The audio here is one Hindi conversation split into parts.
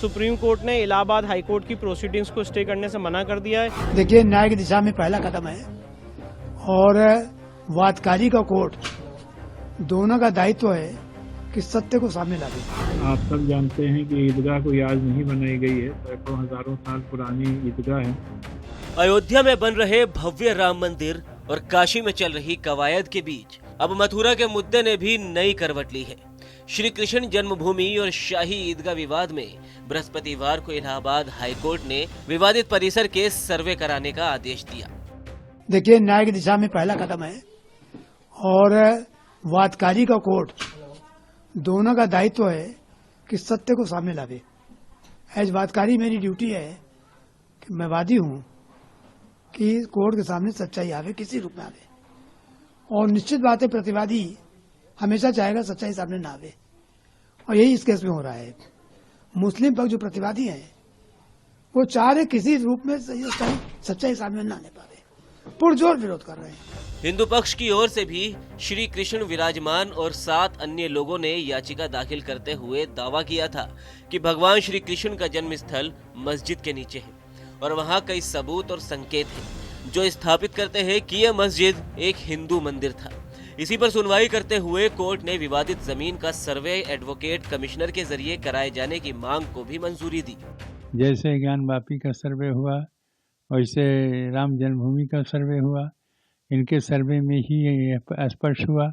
सुप्रीम कोर्ट ने इलाहाबाद हाई कोर्ट की प्रोसीडिंग्स को स्टे करने से मना कर दिया है। देखिए, न्याय की दिशा में पहला कदम है और वादकारी का कोर्ट दोनों का दायित्व है कि सत्य को सामने लावे। आप सब जानते हैं कि ईदगाह कोई आज नहीं बनाई गई है, सैकड़ों हजारों साल पुरानी ईदगाह है। अयोध्या में बन रहे भव्य राम मंदिर और काशी में चल रही कवायद के बीच अब मथुरा के मुद्दे ने भी नई करवट ली है। श्री कृष्ण जन्मभूमि और शाही ईदगाह विवाद में बृहस्पतिवार को इलाहाबाद हाईकोर्ट ने विवादित परिसर के सर्वे कराने का आदेश दिया। देखिए, न्याय की दिशा में पहला कदम है और वादकारी का कोर्ट दोनों का दायित्व है कि सत्य को सामने लावे। एज वादकारी मेरी ड्यूटी है कि मैं वादी हूं कि कोर्ट के सामने सच्चाई आवे, किसी रूप में आवे। और निश्चित बात है, प्रतिवादी हमेशा चाहेगा सच्चाई सामने ना आवे, और यही इस केस में हो रहा है। मुस्लिम पक्ष जो प्रतिवादी हैं वो चाह रहे किसी रूप में सच्चाई सामने ना आने पावे, पुरजोर विरोध कर रहे हैं। हिंदू पक्ष की ओर से भी श्री कृष्ण विराजमान और 7 अन्य लोगों ने याचिका दाखिल करते हुए दावा किया था कि भगवान श्री कृष्ण का जन्म स्थल मस्जिद के नीचे है और वहां कई सबूत और संकेत हैं जो स्थापित करते हैं कि यह मस्जिद एक हिंदू मंदिर था। इसी पर सुनवाई करते हुए कोर्ट ने विवादित जमीन का सर्वे एडवोकेट कमिश्नर के जरिए कराए जाने की मांग को भी मंजूरी दी। जैसे ज्ञान वापी का सर्वे हुआ वैसे राम जन्मभूमि का सर्वे हुआ, इनके सर्वे में ही स्पष्ट हुआ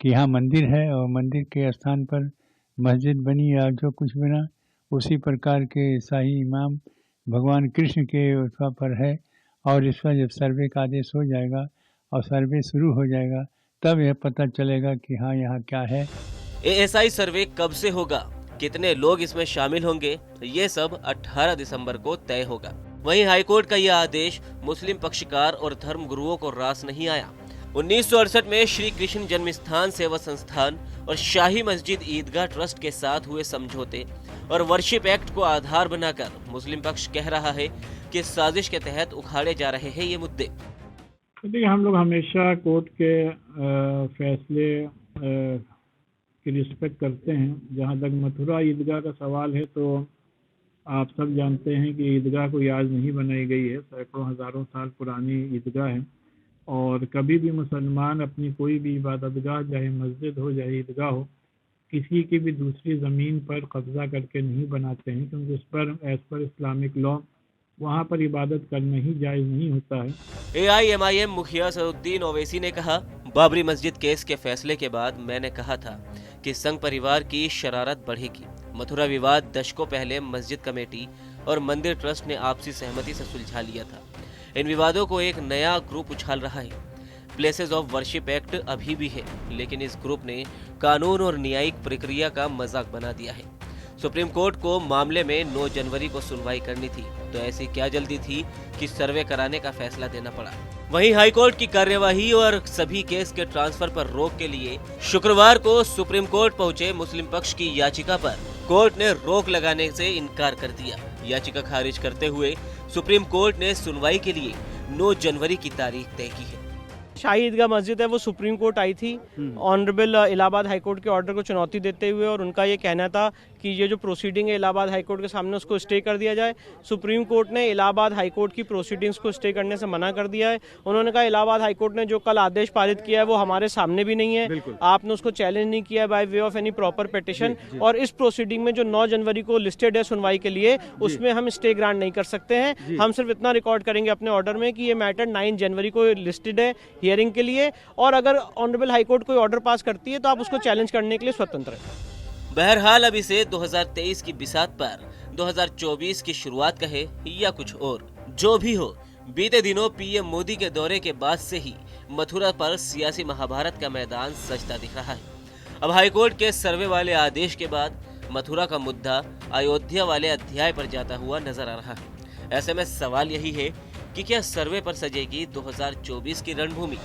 कि यहाँ मंदिर है और मंदिर के स्थान पर मस्जिद बनी या जो कुछ बना उसी प्रकार के शाही इमाम भगवान कृष्ण के उत्सव पर है। और इस पर जब सर्वे का आदेश हो जाएगा और सर्वे शुरू हो जाएगा तब यह पता चलेगा कि हाँ यहाँ क्या है। एएसआई सर्वे कब से होगा, कितने लोग इसमें शामिल होंगे, ये सब 18 दिसंबर को तय होगा। वहीं हाईकोर्ट का यह आदेश मुस्लिम पक्षकार और धर्म गुरुओं को रास नहीं आया। 1968 में श्री कृष्ण जन्म स्थान सेवा संस्थान और शाही मस्जिद ईदगाह ट्रस्ट के साथ हुए समझौते और वर्शिप एक्ट को आधार बनाकर मुस्लिम पक्ष कह रहा है कि साजिश के तहत उखाड़े जा रहे हैं ये मुद्दे। देखिए, हम लोग हमेशा कोर्ट के फैसले की रिस्पेक्ट करते हैं। जहाँ तक मथुरा ईदगाह का सवाल है तो आप सब जानते हैं कि ईदगाह कोई आज नहीं बनाई गई है, सैकड़ों हजारों साल पुरानी ईदगाह है। और कभी भी मुसलमान अपनी कोई भी इबादतगाह, चाहे मस्जिद हो चाहे ईदगाह हो, किसी की भी दूसरी ज़मीन पर कब्जा करके नहीं बनाते हैं, क्योंकि उस पर एज पर इस्लामिक लॉ वहाँ पर इबादत करना ही जायज़ नहीं होता है। AIMIM मुखिया सदुद्दीन ओवैसी ने कहा, बाबरी मस्जिद केस के फैसले के बाद मैंने कहा था कि संघ परिवार की शरारत बढ़ेगी। मथुरा विवाद दशकों पहले मस्जिद कमेटी और मंदिर ट्रस्ट ने आपसी सहमति से सुलझा लिया था। इन विवादों को एक नया ग्रुप उछाल रहा है। प्लेसेस ऑफ वर्शिप एक्ट अभी भी है, लेकिन इस ग्रुप ने कानून और न्यायिक प्रक्रिया का मजाक बना दिया है। सुप्रीम कोर्ट को मामले में 9 जनवरी को सुनवाई करनी थी, तो ऐसी क्या जल्दी थी कि सर्वे कराने का फैसला देना पड़ा। वहीं हाईकोर्ट की कार्यवाही और सभी केस के ट्रांसफर पर रोक के लिए शुक्रवार को सुप्रीम कोर्ट पहुंचे मुस्लिम पक्ष की याचिका पर कोर्ट ने रोक लगाने से इनकार कर दिया। याचिका खारिज करते हुए सुप्रीम कोर्ट ने सुनवाई के लिए 9 जनवरी की तारीख तय की है। शाही ईदगाह मस्जिद है वो सुप्रीम कोर्ट आई थी ऑनरेबल इलाहाबाद हाईकोर्ट के ऑर्डर को चुनौती देते हुए, और उनका ये कहना था कि ये जो प्रोसीडिंग है इलाहाबाद हाईकोर्ट के सामने उसको स्टे कर दिया जाए। सुप्रीम कोर्ट ने इलाहाबाद हाईकोर्ट की प्रोसीडिंग्स को स्टे करने से मना कर दिया है। उन्होंने कहा इलाहाबाद हाईकोर्ट ने जो कल आदेश पारित किया है वो हमारे सामने भी नहीं है, आपने उसको चैलेंज नहीं किया है by way of any proper petition, और इस प्रोसीडिंग में जो 9 जनवरी को लिस्टेड है सुनवाई के लिए उसमें हम स्टे ग्रांट नहीं कर सकते हैं। हम सिर्फ इतना रिकॉर्ड करेंगे अपने ऑर्डर में कि ये मैटर 9 जनवरी को लिस्टेड है हियरिंग के लिए, और अगर ऑनरेबल हाईकोर्ट कोई ऑर्डर पास करती है तो आप उसको चैलेंज करने के लिए स्वतंत्र हैं। बहरहाल अब इसे 2023 की बिसात पर 2024 की शुरुआत कहे या कुछ और, जो भी हो, बीते दिनों पीएम मोदी के दौरे के बाद से ही मथुरा पर सियासी महाभारत का मैदान सजता दिख रहा है। अब हाईकोर्ट के सर्वे वाले आदेश के बाद मथुरा का मुद्दा अयोध्या वाले अध्याय पर जाता हुआ नजर आ रहा है। ऐसे में सवाल यही है कि क्या सर्वे पर सजेगी 2024 की रणभूमि।